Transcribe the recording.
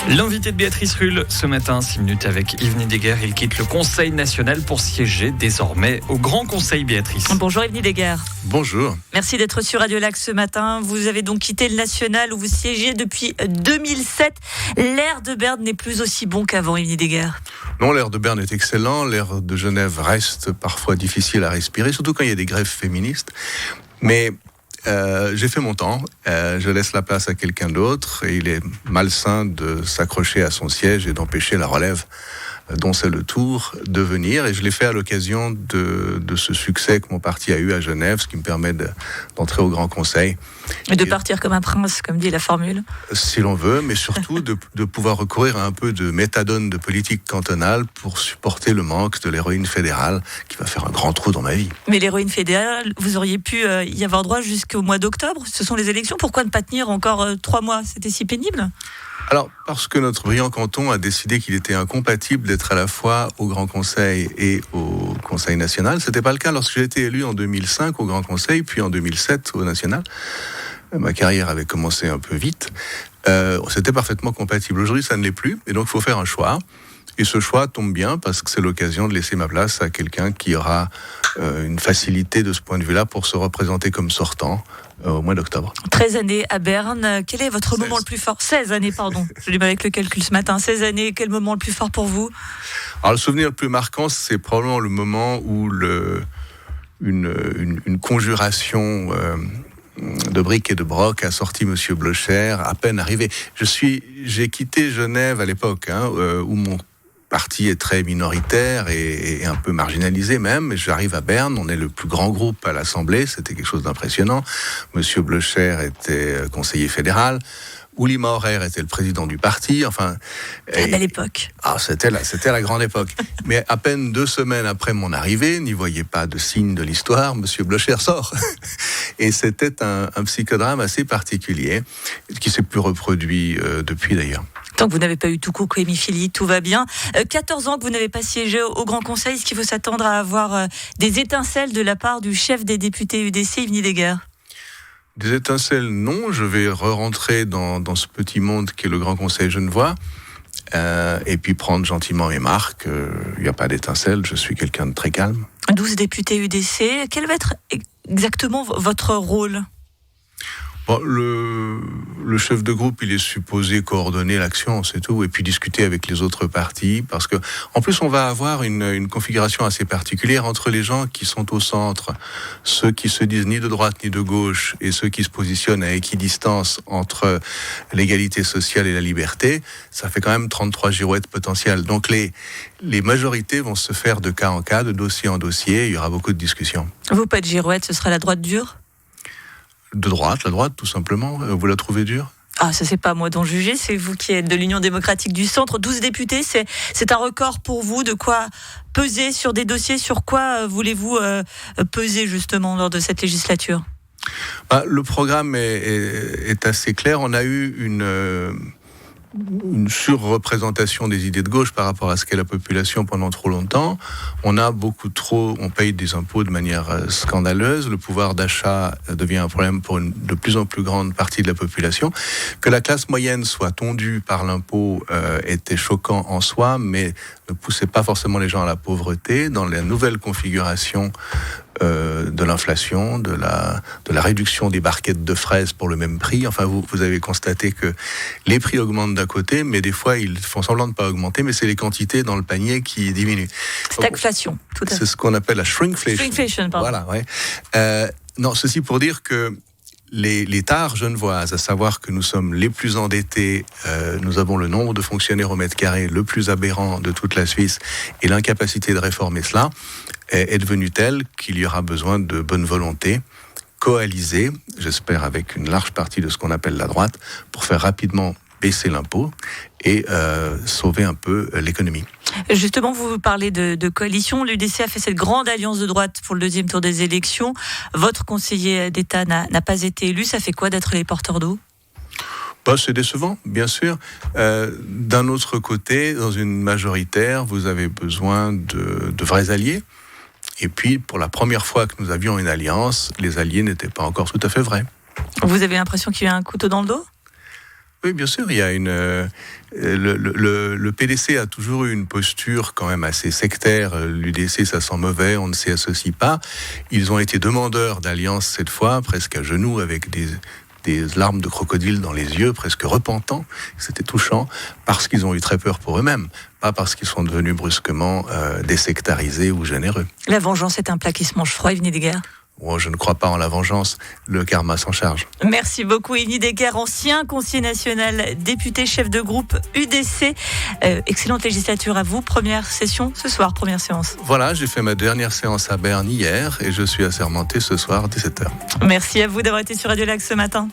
L'invité de Béatrice Rulle ce matin, 6 minutes avec Yves Nidegger. Il quitte le Conseil national pour siéger désormais au Grand Conseil, Béatrice. Bonjour Yves Nidegger. Bonjour. Merci d'être sur Radio Lac ce matin. Vous avez donc quitté le national où vous siégez depuis 2007. L'air de Berne n'est plus aussi bon qu'avant, Yves Nidegger. Non, l'air de Berne est excellent. L'air de Genève reste parfois difficile à respirer, surtout quand il y a des grèves féministes. Mais j'ai fait mon temps, je laisse la place à quelqu'un d'autre et il est malsain de s'accrocher à son siège et d'empêcher la relève dont c'est le tour de venir. Et je l'ai fait à l'occasion de ce succès que mon parti a eu à Genève, ce qui me permet d'entrer au Grand Conseil. Et de partir comme un prince, comme dit la formule. Si l'on veut, mais surtout de pouvoir recourir à un peu de méthadone de politique cantonale pour supporter le manque de l'héroïne fédérale qui va faire un grand trou dans ma vie. Mais l'héroïne fédérale, vous auriez pu y avoir droit jusqu'au mois d'octobre. Ce sont les élections. Pourquoi ne pas tenir encore 3 mois ? C'était si pénible ? Alors, parce que notre brillant canton a décidé qu'il était incompatible d'être à la fois au Grand Conseil et au Conseil national. C'était pas le cas lorsque j'ai été élu en 2005 au Grand Conseil, puis en 2007 au national. Ma carrière avait commencé un peu vite. C'était parfaitement compatible. Aujourd'hui, ça ne l'est plus, et donc il faut faire un choix. Et ce choix tombe bien parce que c'est l'occasion de laisser ma place à quelqu'un qui aura une facilité de ce point de vue-là pour se représenter comme sortant au mois d'octobre. 13 années à Berne. Quel est votre moment le plus fort ? 16 années, pardon. J'ai du mal avec le calcul ce matin. 16 années, quel moment le plus fort pour vous ? Alors, le souvenir le plus marquant, c'est probablement le moment où une conjuration de briques et de broc a sorti Monsieur Blocher à peine arrivé. J'ai quitté Genève à l'époque, où mon parti est très minoritaire et un peu marginalisé même. J'arrive à Berne, on est le plus grand groupe à l'Assemblée, c'était quelque chose d'impressionnant. Monsieur Blocher était conseiller fédéral. Uli Maurer était le président du parti. Enfin, la belle époque. C'était la grande époque. Mais à peine 2 semaines après mon arrivée, n'y voyez pas de signe de l'histoire, Monsieur Blocher sort. Et c'était un psychodrame assez particulier, qui s'est plus reproduit depuis d'ailleurs. Tant que vous n'avez pas eu tout coucou hémiphilie, tout va bien. 14 ans que vous n'avez pas siégé au Grand Conseil, est-ce qu'il faut s'attendre à avoir des étincelles de la part du chef des députés UDC, Yves Nidegger ? Des étincelles, non. Je vais re-rentrer dans ce petit monde qui est le Grand Conseil genevois et puis prendre gentiment mes marques. Il n'y a pas d'étincelles, je suis quelqu'un de très calme. 12 députés UDC, quel va être exactement votre rôle ? Bon, le chef de groupe, il est supposé coordonner l'action, c'est tout, et puis discuter avec les autres partis, parce que, en plus, on va avoir une configuration assez particulière entre les gens qui sont au centre, ceux qui se disent ni de droite ni de gauche, et ceux qui se positionnent à équidistance entre l'égalité sociale et la liberté. Ça fait quand même 33 girouettes potentielles. Donc les majorités vont se faire de cas en cas, de dossier en dossier, il y aura beaucoup de discussions. Vous, pas de girouette, ce sera la droite dure ? De droite, la droite, tout simplement. Vous la trouvez dure ? Ah, ça c'est pas à moi d'en juger, c'est vous qui êtes de l'Union démocratique du Centre. 12 députés, c'est un record pour vous. De quoi peser sur des dossiers ? Sur quoi voulez-vous peser justement lors de cette législature ? Le programme est assez clair. On a eu une surreprésentation des idées de gauche par rapport à ce qu'est la population pendant trop longtemps. On paye des impôts de manière scandaleuse. Le pouvoir d'achat devient un problème pour une de plus en plus grande partie de la population. Que la classe moyenne soit tondue par l'impôt était choquant en soi, mais ne poussait pas forcément les gens à la pauvreté. Dans la nouvelle configuration de l'inflation, de la réduction des barquettes de fraises pour le même prix. Enfin, vous avez constaté que les prix augmentent d'un côté, mais des fois, ils font semblant de ne pas augmenter, mais c'est les quantités dans le panier qui diminuent. Stagflation, tout à fait. C'est ce qu'on appelle la shrinkflation. Shrinkflation, pardon. Voilà, ouais. Non, ceci pour dire que les tares genevoises, à savoir que nous sommes les plus endettés, nous avons le nombre de fonctionnaires au mètre carré le plus aberrant de toute la Suisse, et l'incapacité de réformer cela est devenue telle qu'il y aura besoin de bonne volonté, coalisée, j'espère avec une large partie de ce qu'on appelle la droite, pour faire rapidement baisser l'impôt et sauver un peu l'économie. Justement, vous parlez de coalition. L'UDC a fait cette grande alliance de droite pour le 2e tour des élections. Votre conseiller d'État n'a pas été élu. Ça fait quoi d'être les porteurs d'eau ? C'est décevant, bien sûr. D'un autre côté, dans une majoritaire, vous avez besoin de vrais alliés. Et puis, pour la première fois que nous avions une alliance, les alliés n'étaient pas encore tout à fait vrais. Vous avez l'impression qu'il y a un couteau dans le dos ? Oui, bien sûr, il y a le PDC a toujours eu une posture quand même assez sectaire. L'UDC, ça sent mauvais, on ne s'y associe pas. Ils ont été demandeurs d'alliance cette fois, presque à genoux, avec des larmes de crocodile dans les yeux, presque repentants. C'était touchant, parce qu'ils ont eu très peur pour eux-mêmes, pas parce qu'ils sont devenus brusquement désectarisés ou généreux. La vengeance est un plat qui se mange froid, Yves Nidegger. Oh, je ne crois pas en la vengeance, le karma s'en charge. Merci beaucoup Yves Nidegger, ancien conseiller national, député, chef de groupe UDC. Excellente législature à vous. Première session ce soir, première séance. Voilà, j'ai fait ma dernière séance à Berne hier et je suis assermenté ce soir à 17h. Merci à vous d'avoir été sur Radio Lac ce matin.